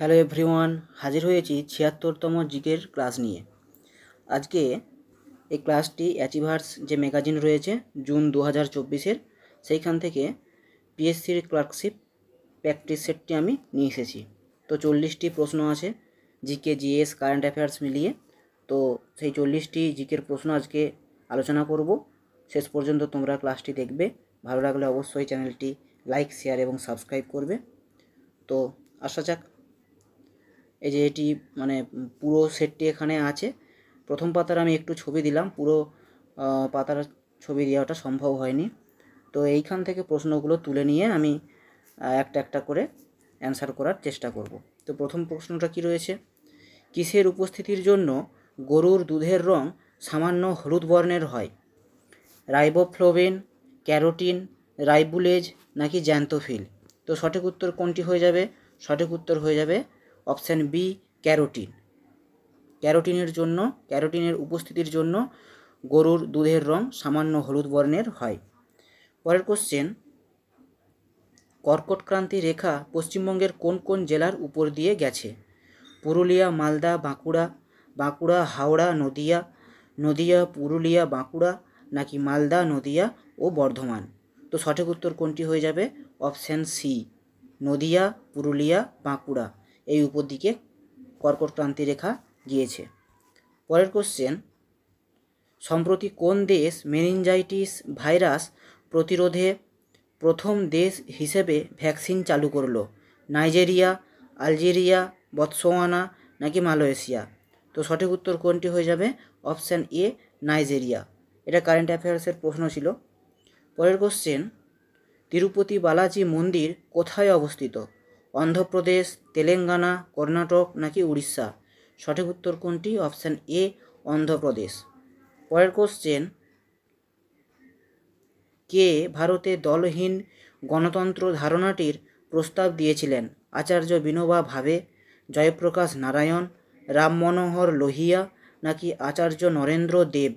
Hello everyone, হাজির হয়েছি ৭৬তম জিকের ক্লাস নিয়ে। আজকে এই ক্লাসটি অ্যাচিভার্স যে ম্যাগাজিন রয়েছে জুন ২০২৪-এর, সেইখান থেকে পিএসসির ক্লার্কশিপ প্র্যাকটিস সেটটি আমি নিয়ে এসেছি। তো 40টি প্রশ্ন আছে, জিকে, জিএস, কারেন্ট অ্যাফেয়ার্স মিলিয়ে। তো সেই 40টি জিকের প্রশ্ন আজকে আলোচনা করব। শেষ পর্যন্ত তোমরা ক্লাসটি দেখবে। ভালো লাগলে অবশ্যই চ্যানেলটি লাইক, শেয়ার এবং সাবস্ক্রাইব করবে। তো আসা যাক। এই যে এটি পুরো সেটটি এখানে আছে। প্রথম পাতার আমি একটু ছবি দিলাম, পুরো পাতার ছবি দেওয়াটা সম্ভব হয়নি। তো এইখান থেকে প্রশ্নগুলো তুলে নিয়ে আমি একটা একটা করে অ্যান্সার করার চেষ্টা করব। তো প্রথম প্রশ্নটা কি রয়েছে, কিসের উপস্থিতির জন্য গরুর দুধের রং সামান্য হলুদ বর্ণের হয়? রাইবোফ্লোভিন, ক্যারোটিন, রাইবুলেজ নাকি জ্যান্থোফিল? তো সঠিক উত্তর কোনটি হয়ে যাবে? সঠিক উত্তর হয়ে যাবে অপশান বি, ক্যারোটিন। ক্যারোটিনের উপস্থিতির জন্য গরুর দুধের রং সামান্য হলুদ বর্ণের হয়। পরের কোশ্চেন, কর্কটক্রান্তি রেখা পশ্চিমবঙ্গের কোন কোন জেলার উপর দিয়ে গেছে? পুরুলিয়া, মালদা, বাঁকুড়া, হাওড়া, নদিয়া, পুরুলিয়া, বাঁকুড়া নাকি মালদা, নদিয়া ও বর্ধমান? তো সঠিক উত্তর কোনটি হয়ে যাবে? অপশান সি, নদিয়া, পুরুলিয়া, বাঁকুড়া এই উপর দিকে কর্কটক্রান্তি রেখা গিয়েছে। পরের কোশ্চেন, সম্প্রতি কোন দেশ মেনিনজাইটিস ভাইরাস প্রতিরোধে প্রথম দেশ হিসেবে ভ্যাকসিন চালু করলো? নাইজেরিয়া, আলজেরিয়া, বতসোয়ানা নাকি মালয়েশিয়া? তো সঠিক উত্তর কোনটি হয়ে যাবে? Option A, Nigeria. এটা কারেন্ট অ্যাফেয়ার্সের প্রশ্ন ছিল। পরের কোশ্চেন, তিরুপতি বালাজি মন্দির কোথায় অবস্থিত? অন্ধ্রপ্রদেশ, তেলেঙ্গানা, কর্ণাটক নাকি উড়িষ্যা? সঠিক উত্তর কোনটি? অপশান এ, অন্ধ্রপ্রদেশ। পরের কোশ্চেন, কে ভারতে দলহীন গণতন্ত্র ধারণাটির প্রস্তাব দিয়েছিলেন? আচার্য বিনোবা ভাবে, জয়প্রকাশ নারায়ণ, রাম মনোহর লোহিয়া নাকি আচার্য নরেন্দ্র দেব?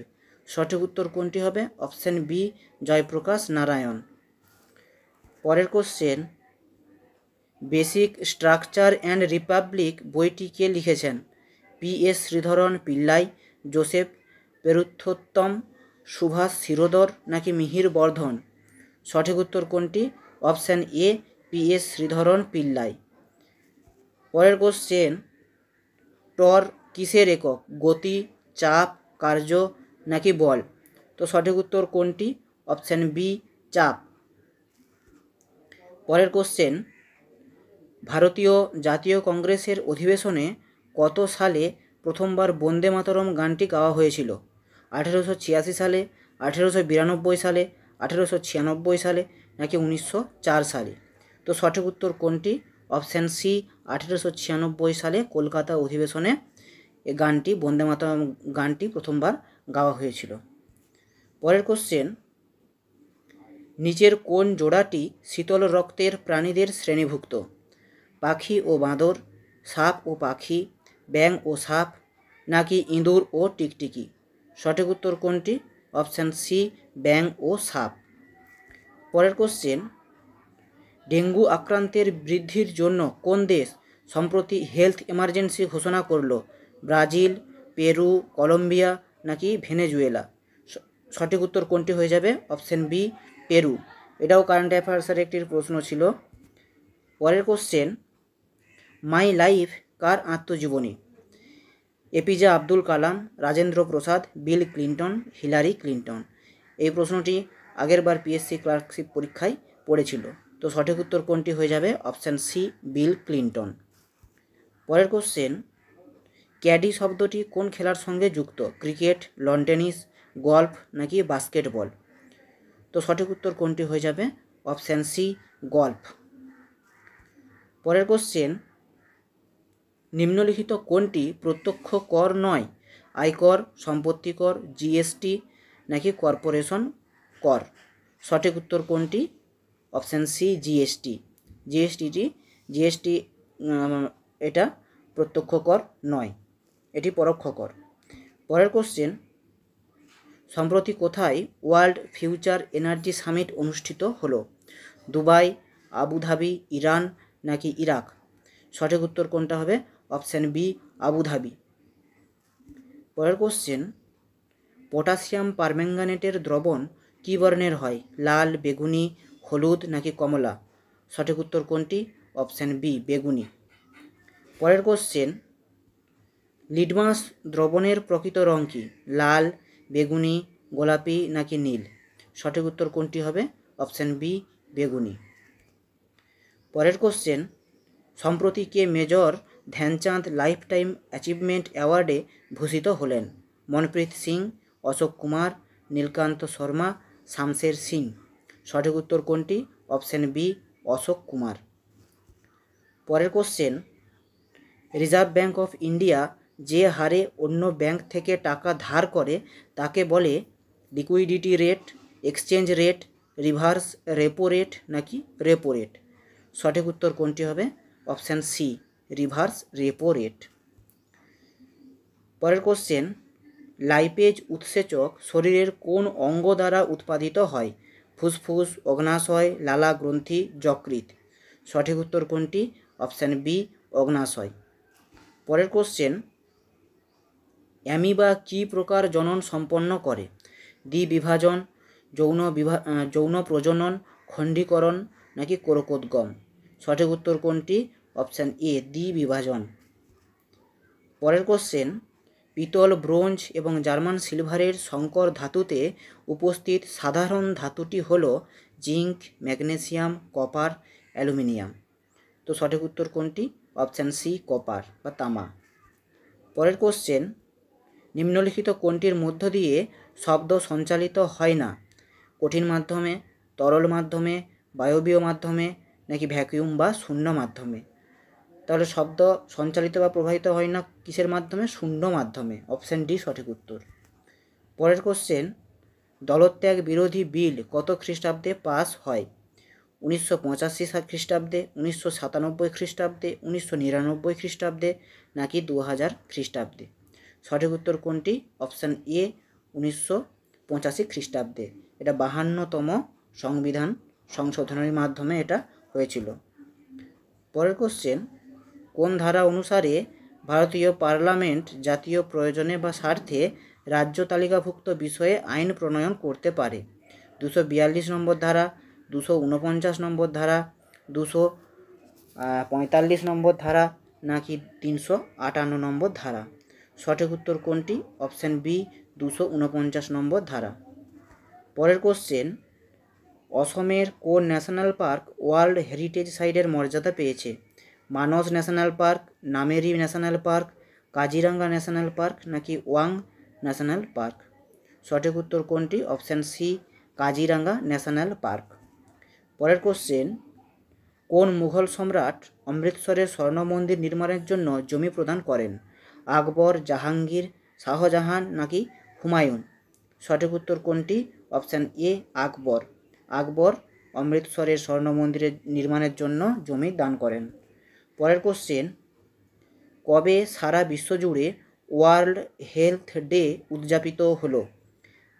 সঠিক উত্তর কোনটি হবে? Option B, Jayaprakash Narayan. পরের question, basic structure and republic বইটি কে লিখেছেন? পি.এস. শ্রীধরন পিল্লাই, জোসেফ পেরুত্তম, সুভাষ শিরোদর নাকি মিহির বর্ধন? সঠিক উত্তর কোনটি? Option A, PS. Sreedharan Pillai. পরের কোশ্চেন, টর কিসের একক? গতি, চাপ, কার্য নাকি বল? তো সঠিক উত্তর কোনটি? অপশান বি, চাপ। পরের কোশ্চেন, ভারতীয় জাতীয় কংগ্রেসের অধিবেশনে কত সালে প্রথমবার বন্দে মাতরম গানটি গাওয়া হয়েছিল? 1886 সালে, 1892 সালে, 1896 সালে নাকি 1904 সালে? তো সঠিক উত্তর কোনটি? অপশান সি, 1896 সালে কলকাতা অধিবেশনে এই গানটি, বন্দে মাতরম গানটি প্রথমবার গাওয়া হয়েছিল। পরের কোশ্চেন, নিচের কোন জোড়াটি শীতল রক্তের প্রাণীদের শ্রেণীভুক্ত? পাখি ও বাঁদর, সাপ ও পাখি, ব্যাঙ ও সাপ নাকি ইঁদুর ও টিকটিকি? সঠিক উত্তর কোনটি? অপশান সি, ব্যাঙ ও সাপ। পরের কোশ্চেন, ডেঙ্গু আক্রান্তের বৃদ্ধির জন্য কোন দেশ সম্প্রতি হেলথ এমার্জেন্সি ঘোষণা করল? ব্রাজিল, পেরু, কলম্বিয়া নাকি ভেনেজুয়েলা? সঠিক উত্তর কোনটি হয়ে যাবে? Option B, Peru. এটাও কারেন্ট অ্যাফেয়ার্সের একটি প্রশ্ন ছিল। পরের কোশ্চেন, মাই লাইফ কার আত্মজীবনী? APJ Abdul Kalam, Rajendra Prasad, Bill Clinton, Hillary Clinton? এই প্রশ্নটি আগেরবার পিএসসি ক্লার্কশিপ পরীক্ষায় পড়েছিল। তো সঠিক উত্তর কোনটি হয়ে যাবে? Option C, Bill Clinton. পরের কোশ্চেন, ক্যাডি শব্দটি কোন খেলার সঙ্গে যুক্ত? ক্রিকেট, লন টেনিস, গল্ফ নাকি বাস্কেটবল? তো সঠিক উত্তর কোনটি হয়ে যাবে? Option C, golf. পরের কোশ্চেন, নিম্নলিখিত কোনটি প্রত্যক্ষ কর নয়? আয়কর, সম্পত্তি কর, জিএসটি নাকি কর্পোরেশন কর? সঠিক উত্তর কোনটি? Option C, GST. জিএসটি এটা প্রত্যক্ষ কর নয়, এটি পরোক্ষ কর। পরের কোশ্চেন, সম্প্রতি কোথায় ওয়ার্ল্ড ফিউচার এনার্জি সামিট অনুষ্ঠিত হলো? দুবাই, আবুধাবি, ইরান নাকি ইরাক? সঠিক উত্তর কোনটা হবে? Option B, Abu Dhabi. পরের কোশ্চেন, পটাশিয়াম পারম্যাঙ্গানেটের দ্রবণ কী বর্ণের হয়? লাল, বেগুনি, হলুদ নাকি কমলা? সঠিক উত্তর কোনটি? অপশান বি, বেগুনি। পরের কোশ্চেন, লিটমাস দ্রবণের প্রকৃত রং কী? লাল, বেগুনি, গোলাপি নাকি নীল? সঠিক উত্তর কোনটি হবে? অপশান বি, বেগুনি। পরের কোশ্চেন, সম্প্রতি কে major Dhyan Chand life time achievement অ্যাওয়ার্ডে ভূষিত হলেন? মনপ্রীত সিং, অশোক কুমার, নীলকান্ত শর্মা, শামশের সিং। সঠিক উত্তর কোনটি? Option B, Ashok Kumar. পরের question, Reserve Bank of India যে হারে অন্য ব্যাংক থেকে টাকা ধার করে তাকে বলে liquidity rate, exchange rate, reverse repo rate নাকি রেপো রেট? সঠিক উত্তর কোনটি হবে? Option C, reverse repo rate. পরের কোশ্চেন, লাইপেজ উৎসেচক শরীরের কোন অঙ্গ দ্বারা উৎপাদিত হয়? ফুসফুস, অগ্নাশয়, লালা গ্রন্থি, যকৃৎ। সঠিক উত্তর কোনটি? অপশান বি, অগ্নাশয়। পরের কোশ্চেন, অ্যামিবা কী প্রকার জনন সম্পন্ন করে? দ্বিবিভাজন, যৌন প্রজনন, খণ্ডীকরণ নাকি কোরকোদ্গম? সঠিক উত্তর কোনটি? অপশান এ, দ্বিবিভাজন। পরের কোশ্চেন, পিতল, ব্রোঞ্জ এবং জার্মান সিলভারের সংকর ধাতুতে উপস্থিত সাধারণ ধাতুটি হল জিঙ্ক, ম্যাগনেসিয়াম, কপার, অ্যালুমিনিয়াম। তো সঠিক উত্তর কোনটি? অপশান সি, কপার বা তামা। পরের কোশ্চেন, নিম্নলিখিত কোনটির মধ্য দিয়ে শব্দ সঞ্চালিত হয় না? কঠিন মাধ্যমে, তরল মাধ্যমে, বায়বীয় মাধ্যমে নাকি ভ্যাকুয়াম বা শূন্য মাধ্যমে? তাহলে শব্দ সঞ্চালিত বা প্রবাহিত হয় না কিসের মাধ্যমে? শূন্য মাধ্যমে। অপশান ডি সঠিক উত্তর। পরের কোশ্চেন, দলত্যাগ বিরোধী বিল কত খ্রিস্টাব্দে পাস হয়? 1985 খ্রিস্টাব্দে, 1997 খ্রিস্টাব্দে, 1999 খ্রিস্টাব্দে নাকি 2000 খ্রিস্টাব্দে? সঠিক উত্তর কোনটি? অপশান এ, 1985 খ্রিস্টাব্দে। এটা 52তম সংবিধান সংশোধনের মাধ্যমে এটা হয়েছিল। পরের কোশ্চেন, কোন ধারা অনুসারে ভারতীয় পার্লামেন্ট জাতীয় প্রয়োজনে বা স্বার্থে রাজ্য তালিকাভুক্ত বিষয়ে আইন প্রণয়ন করতে পারে? 242 নম্বর ধারা, 249 নম্বর ধারা, 245 নম্বর ধারা নাকি 358 নম্বর ধারা? সঠিক উত্তর কোনটি? অপশান বি, 249 নম্বর ধারা। পরের কোশ্চেন, অসমের কোন ন্যাশনাল পার্ক ওয়ার্ল্ড হেরিটেজ সাইটের মর্যাদা পেয়েছে? Manas National Park, Nameri National Park, Kaziranga National Park নাকি ওয়াং ন্যাশনাল পার্ক? সঠিক উত্তর কোনটি? Option C, Kaziranga National Park. পরের কোশ্চেন, কোন মুঘল সম্রাট অমৃতসরের স্বর্ণ মন্দির নির্মাণের জন্য জমি প্রদান করেন? আকবর, জাহাঙ্গীর, শাহজাহান নাকি হুমায়ুন? সঠিক উত্তর কোনটি? অপশান এ, আকবর। আকবর অমৃতসরের স্বর্ণ মন্দিরের নির্মাণের জন্য জমি দান করেন। পরের কোশ্চেন, কবে সারা বিশ্বজুড়ে ওয়ার্ল্ড হেলথ ডে উদযাপিত হলো?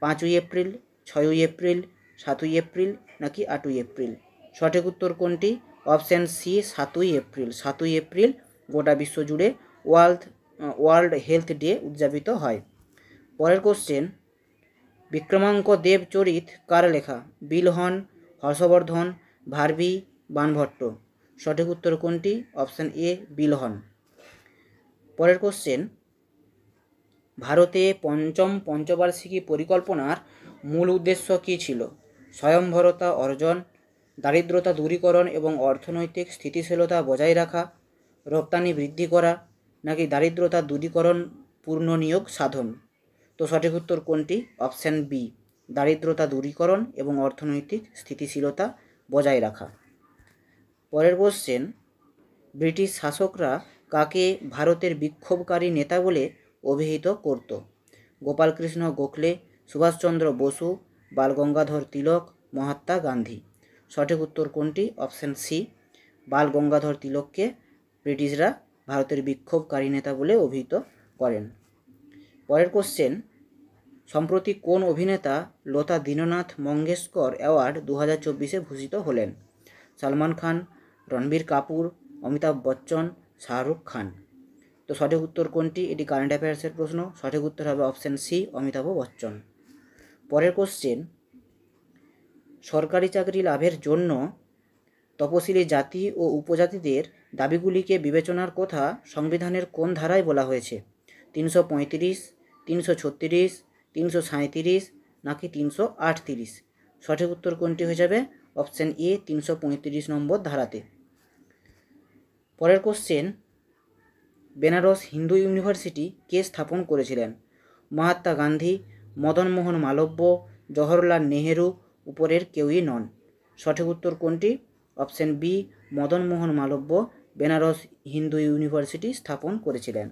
5ই এপ্রিল, 6ই এপ্রিল, 7ই এপ্রিল নাকি 8ই এপ্রিল? সঠিক উত্তর কোনটি? অপশান সি, 7ই এপ্রিল। 7ই এপ্রিল গোটা বিশ্বজুড়ে ওয়ার্ল্ড হেলথ ডে উদযাপিত হয়। পরের কোশ্চেন, বিক্রমাঙ্ক দেব চরিত কার লেখা? বিলহন, হর্ষবর্ধন, ভারবি, বাণভট্ট? সঠিক উত্তর কোনটি? Option A, Bilhana. পরের কোশ্চেন, ভারতে পঞ্চম পঞ্চবার্ষিকী পরিকল্পনার মূল উদ্দেশ্য কী ছিল? স্বয়ংভরতা অর্জন, দারিদ্রতা দূরীকরণ এবং অর্থনৈতিক স্থিতিশীলতা বজায় রাখা, রপ্তানি বৃদ্ধি করা নাকি দারিদ্রতা দূরীকরণ পূর্ণ নিয়োগ সাধন? তো সঠিক উত্তর কোনটি? অপশান বি, দারিদ্রতা দূরীকরণ এবং অর্থনৈতিক স্থিতিশীলতা বজায় রাখা। পরের কোশ্চেন, ব্রিটিশ শাসকরা কাকে ভারতের বিক্ষোভকারী নেতা বলে অভিহিত করত? গোপালকৃষ্ণ গোখলে, সুভাষচন্দ্র বসু, বালগঙ্গাধর তিলক, মহাত্মা গান্ধী? সঠিক উত্তর কোনটি? অপশান সি, বালগঙ্গাধর তিলককে ব্রিটিশরা ভারতের বিক্ষোভকারী নেতা বলে অভিহিত করেন। পরের কোশ্চেন, সম্প্রতি কোন অভিনেতা লতা দীননাথ মঙ্গেশকর অ্যাওয়ার্ড 2024 ভূষিত হলেন? সলমান খান, রণবীর কাপুর, অমিতাভ বচ্চন, শাহরুখ খান। তো সঠিক উত্তর কোনটি? এটি কারেন্ট অ্যাফেয়ার্সের প্রশ্ন। সঠিক উত্তর হবে অপশান সি, অমিতাভ বচ্চন। পরের কোশ্চেন, সরকারি চাকরি লাভের জন্য তপশিলি জাতি ও উপজাতিদের দাবিগুলিকে বিবেচনার কথা সংবিধানের কোন ধারায় বলা হয়েছে? 335, 336, 337 নাকি 338? সঠিক উত্তর কোনটি হয়ে যাবে? অপশান এ, 335 নম্বর ধারাতে। পরের কোশ্চেন, বেনারস হিন্দু ইউনিভার্সিটি কে স্থাপন করেছিলেন? মহাত্মা গান্ধী, মদন মোহন মালব্য, জওহরলাল নেহেরু, উপরের কেউই নন। সঠিক উত্তর কোনটি? Option B, Madan Mohan Malviya Benaras Hindu university স্থাপন করেছিলেন।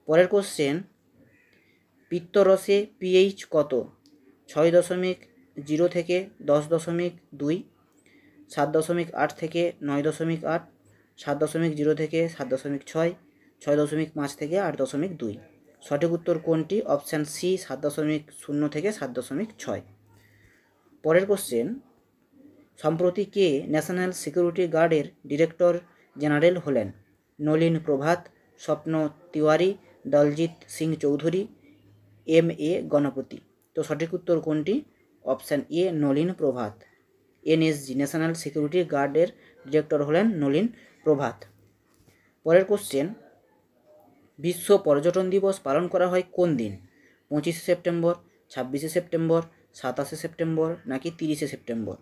পরের কোশ্চেন, পিত্তরসে পিএইচ কত? 6.0 থেকে 10.2, 7.8 থেকে 9.8, 7.0 থেকে 7.6, 6.5 থেকে 8.2। সঠিক উত্তর কোনটি? অপশান সি, 7.0 থেকে 7.6। পরের কোশ্চেন, সম্প্রতি কে ন্যাশনাল সিকিউরিটি গার্ডের ডিরেক্টর জেনারেল হলেন? নলিন প্রভাত, স্বপ্ন তিওয়ারি, দলজিৎ সিং চৌধুরী, এম.এ. গণপতি। তো সঠিক উত্তর কোনটি? অপশান এ, নলিন প্রভাত। এনএসজি ন্যাশনাল সিকিউরিটি গার্ডের ডিরেক্টর হলেন নলিন প্রভাত। পরের কোশ্চেন, বিশ্ব পর্যটন দিবস পালন করা হয় কোন দিন? 25শে সেপ্টেম্বর, 26শে সেপ্টেম্বর, 27শে সেপ্টেম্বর নাকি 30শে সেপ্টেম্বর?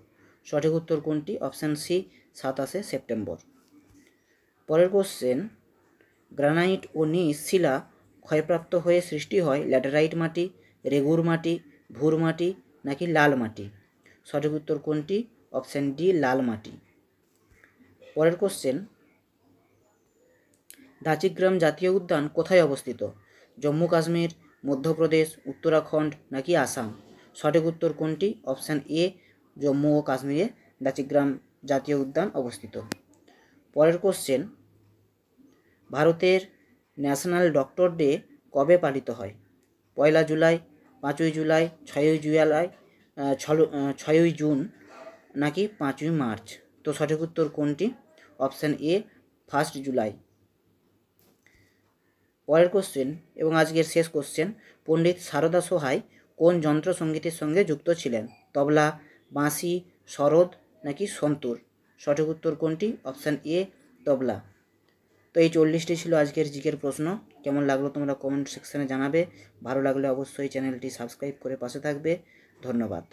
সঠিক উত্তর কোনটি? অপশান সি, 27শে সেপ্টেম্বর। পরের কোশ্চেন, গ্রানাইট ও নিস শিলা ক্ষয়প্রাপ্ত হয়ে সৃষ্টি হয় ল্যাটেরাইট মাটি, রেগুর মাটি, ভুর মাটি নাকি লাল মাটি? সঠিক উত্তর কোনটি? অপশান ডি, লাল মাটি। পরের কোশ্চেন, দাচিগ্রাম জাতীয় উদ্যান কোথায় অবস্থিত? জম্মু কাশ্মীর, মধ্যপ্রদেশ, উত্তরাখণ্ড নাকি আসাম? সঠিক উত্তর কোনটি? অপশান এ, জম্মু ও কাশ্মীরে দাচিগ্রাম জাতীয় উদ্যান অবস্থিত। পরের কোশ্চেন, ভারতের ন্যাশনাল ডক্টর ডে কবে পালিত হয়? 1 জুলাই, 5 জুলাই, 6 জুলাই, 6 জুন নাকি 5 মার্চ? তো সঠিক উত্তর কোনটি? অপশান এ, 1 জুলাই। পরের কোশ্চেন এবং আজকের শেষ কোশ্চেন, পণ্ডিত সারদা সোহাই কোন যন্ত্রসঙ্গীতের সঙ্গে যুক্ত ছিলেন? তবলা, বাঁশি, সরোদ নাকি সন্তুর? সঠিক উত্তর কোনটি? অপশান এ, তবলা। তো এই 40টি ছিল আজকের জিকের প্রশ্ন। কেমন লাগলো তোমরা কমেন্ট সেকশানে জানাবে। ভালো লাগলে অবশ্যই চ্যানেলটি সাবস্ক্রাইব করে পাশে থাকবে। ধন্যবাদ।